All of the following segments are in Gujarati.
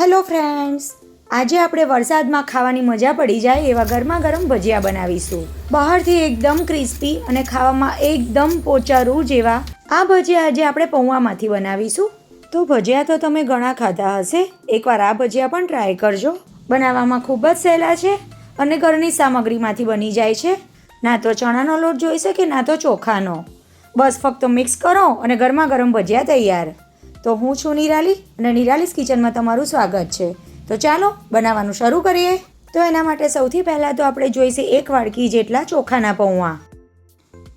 હેલો ફ્રેન્ડ્સ, આજે આપણે વરસાદમાં ખાવાની મજા પડી જાય એવા ગરમા ગરમ ભજીયા બનાવીશું. બહારથી એકદમ ક્રિસ્પી અને ખાવામાં એકદમ પોચારું જેવા આ ભજીયા આજે આપણે પૌવામાંથી બનાવીશું. તો ભજીયા તો તમે ઘણા ખાધા હશે, એકવાર આ ભજીયા પણ ટ્રાય કરજો. બનાવવામાં ખૂબ જ સહેલા છે અને ઘરની સામગ્રીમાંથી બની જાય છે. ના તો ચણાનો લોટ જોઈશે કે ના તો ચોખાનો. બસ ફક્ત મિક્સ કરો અને ગરમા ગરમ ભજીયા તૈયાર. તો હું છું નિરાલી અને નિરાલીસ કિચનમાં તમારું સ્વાગત છે. તો ચાલો બનાવવાનું શરૂ કરીએ. તો એના માટે સૌથી પહેલાં તો આપણે જોઈશે 1 વાડકી જેટલા ચોખાના પૌવા.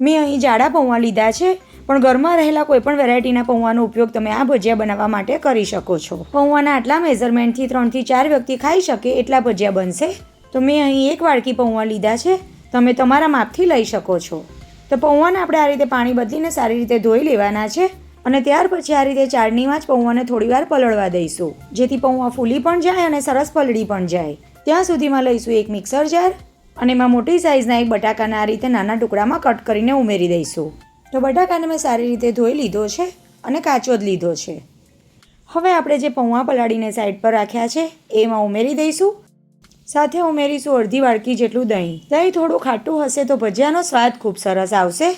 મેં અહીં જાડા પૌવા લીધા છે, પણ ઘરમાં રહેલા કોઈપણ વેરાયટીના પૌવાનો ઉપયોગ તમે આ ભજીયા બનાવવા માટે કરી શકો છો. પૌવાના આટલા મેઝરમેન્ટથી 3 થી 4 વ્યક્તિ ખાઈ શકે એટલા ભજીયા બનશે. તો મેં અહીં 1 વાડકી પૌવા લીધા છે, તમે તમારા માપથી લઈ શકો છો. તો પૌવાને આપણે આ રીતે પાણી બદલીને સારી રીતે ધોઈ લેવાના છે અને ત્યાર પછી આ રીતે ચાળણીમાં જ પૌવાને થોડીવાર પલળવા દઈશું, જેથી પૌવા ફૂલી પણ જાય અને સરસ પલળી પણ જાય. ત્યાં સુધીમાં લઈશું એક મિક્સર જાર અને એમાં મોટી સાઇઝના એક બટાકાના આ રીતે નાના ટુકડામાં કટ કરીને ઉમેરી દઈશું. તો બટાકાને મેં સારી રીતે ધોઈ લીધો છે અને કાચો જ લીધો છે. હવે આપણે જે પૌવા પલાળીને સાઈડ પર રાખ્યા છે એમાં ઉમેરી દઈશું. સાથે ઉમેરીશું અડધી વાડકી જેટલું દહીં. દહીં થોડું ખાટું હશે તો ભજીયાનો સ્વાદ ખૂબ સરસ આવશે.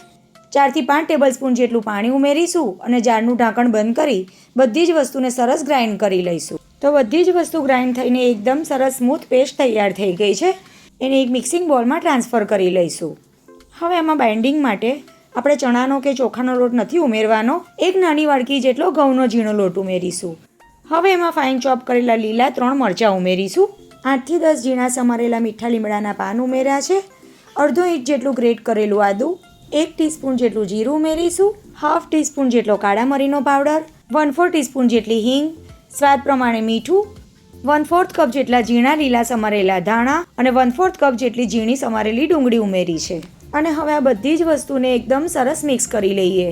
4 થી 5 ટેબલસ્પૂન જેટલું પાણી ઉમેરીશું અને જારનું ઢાંકણ બંધ કરી બધી જ વસ્તુને સરસ ગ્રાઇન્ડ કરી લઈશું. તો બધી જ વસ્તુ ગ્રાઇન્ડ થઈને એકદમ સરસ સ્મૂથ પેસ્ટ તૈયાર થઈ ગઈ છે. એને એક મિક્સિંગ બોલમાં ટ્રાન્સફર કરી લઈશું. હવે એમાં બાઇન્ડિંગ માટે આપણે ચણાનો કે ચોખાનો લોટ નથી ઉમેરવાનો. એક નાની વાડકી જેટલો ઘઉંનો ઝીણો લોટ ઉમેરીશું. હવે એમાં ફાઇન ચોપ કરેલા લીલા 3 મરચાં ઉમેરીશું. 8 થી 10 ઝીણા સમારેલા મીઠા લીમડાના પાન ઉમેર્યા છે. અડધો ઇંચ જેટલું ગ્રેટ કરેલું આદું, 1 ટીસ્પૂન જેટલું જીરું ઉમેરીશું. 1/2 ટીસ્પૂન જેટલો કાળા મરીનો પાવડર, 1/4 ટીસ્પૂન જેટલી હિંગ, સ્વાદ પ્રમાણે મીઠું, 1/4 કપ જેટલા ઝીણા લીલા સમારેલા ધાણા અને 1/4 કપ જેટલી ઝીણી સમારેલી ડુંગળી ઉમેરી છે. અને હવે આ બધી જ વસ્તુને એકદમ સરસ મિક્સ કરી લઈએ.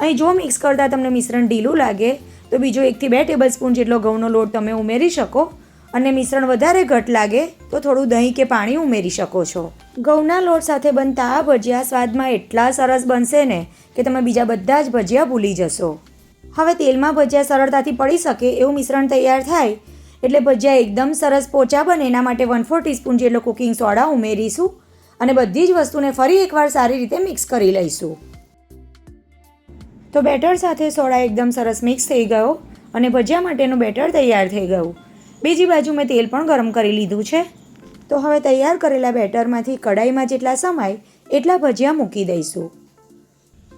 અહીં જો મિક્સ કરતાં તમને મિશ્રણ ઢીલું લાગે તો બીજો 1 થી 2 ટેબલસ્પૂન જેટલો ઘઉંનો લોટ તમે ઉમેરી શકો અને મિશ્રણ વધારે ઘટ લાગે તો થોડું દહીં કે પાણી ઉમેરી શકો છો. ઘઉંના લોટ સાથે બનતા આ ભજીયા સ્વાદમાં એટલા સરસ બનશે ને કે તમે બીજા બધા જ ભજીયા ભૂલી જશો. હવે તેલમાં ભજીયા સરળતાથી પડી શકે એવું મિશ્રણ તૈયાર થાય એટલે ભજીયા એકદમ સરસ પોચા બને એના માટે 1/4 ટીસ્પૂન જેટલો કુકિંગ સોડા ઉમેરીશું અને બધી જ વસ્તુને ફરી એકવાર સારી રીતે મિક્સ કરી લઈશું. તો બેટર સાથે સોડા એકદમ સરસ મિક્સ થઈ ગયો અને ભજીયા માટેનું બેટર તૈયાર થઈ ગયું. બીજી બાજુ મેં તેલ પણ ગરમ કરી લીધું છે. તો હવે તૈયાર કરેલા બેટરમાંથી કઢાઈમાં જેટલા સમાય એટલા ભજીયા મૂકી દઈશું.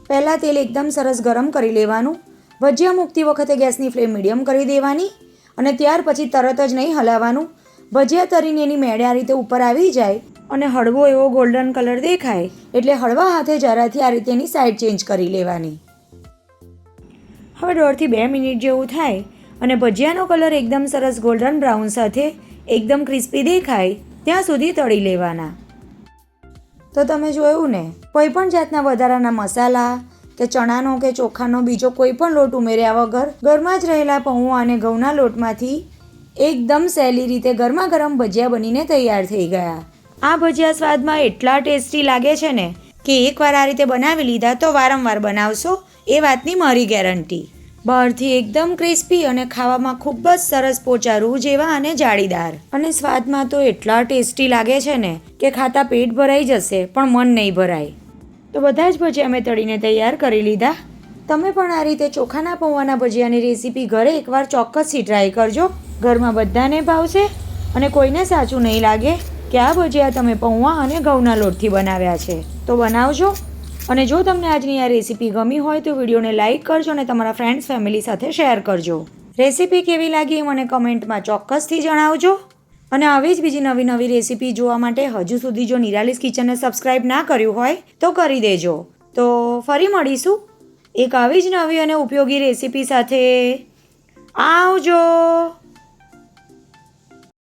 પહેલાં તેલ એકદમ સરસ ગરમ કરી લેવાનું. ભજીયા મૂકતી વખતે ગેસની ફ્લેમ મીડિયમ કરી દેવાની અને ત્યાર પછી તરત જ નહીં હલાવવાનું. ભજીયા તરીને એની મેળે આ રીતે ઉપર આવી જાય અને હળવો એવો ગોલ્ડન કલર દેખાય એટલે હળવા હાથે જરાથી આ રીતે એની સાઈડ ચેન્જ કરી લેવાની. હવે 1.5 થી 2 મિનિટ જેવું થાય અને ભજીયાનો કલર એકદમ સરસ ગોલ્ડન બ્રાઉન સાથે એકદમ ક્રિસ્પી દેખાય ત્યાં સુધી તળી લેવાના. તો તમે જોયું ને, કોઈ પણ જાતના વધારાના મસાલા કે ચણાનો કે ચોખાનો બીજો કોઈ પણ લોટ ઉમેર્યા વગર ઘરમાં જ રહેલા પૌવા અને ઘઉંના લોટમાંથી એકદમ સહેલી રીતે ગરમા ગરમ ભજીયા બનીને તૈયાર થઈ ગયા. આ ભજીયા સ્વાદમાં એટલા ટેસ્ટી લાગે છે ને કે એકવાર આ રીતે બનાવી લીધા તો વારંવાર બનાવશો એ વાતની મારી ગેરંટી. બહારથી એકદમ ક્રિસ્પી અને ખાવામાં ખૂબ જ સરસ પોચા રૂ જેવા અને જાળીદાર અને સ્વાદમાં તો એટલા ટેસ્ટી લાગે છે ને કે ખાતા પેટ ભરાઈ જશે પણ મન નહીં ભરાય. તો બધા જ ભજીયા મેં તળીને તૈયાર કરી લીધા. તમે પણ આ રીતે ચોખાના પૌવાના ભજીયાની રેસીપી ઘરે એકવાર ચોક્કસથી ટ્રાય કરજો. ઘરમાં બધાને ભાવશે અને કોઈને સાચું નહીં લાગે કે આ ભજીયા તમે પૌવા અને ઘઉંના લોટથી બનાવ્યા છે. તો બનાવજો. અને જો તમને આજની આ રેસીપી ગમી હોય તો વિડીયોને લાઇક કરજો અને તમારા ફ્રેન્ડ્સ ફેમિલી સાથે શેર કરજો. રેસીપી કેવી લાગી મને કમેન્ટમાં ચોક્કસથી જણાવજો. અને આવી જ બીજી નવી નવી રેસીપી જોવા માટે હજુ સુધી જો નિરાલીસ કિચનને સબસ્ક્રાઈબ ના કર્યું હોય તો કરી દેજો. તો ફરી મળીશું એક આવી જ નવી અને ઉપયોગી રેસીપી સાથે. આવજો.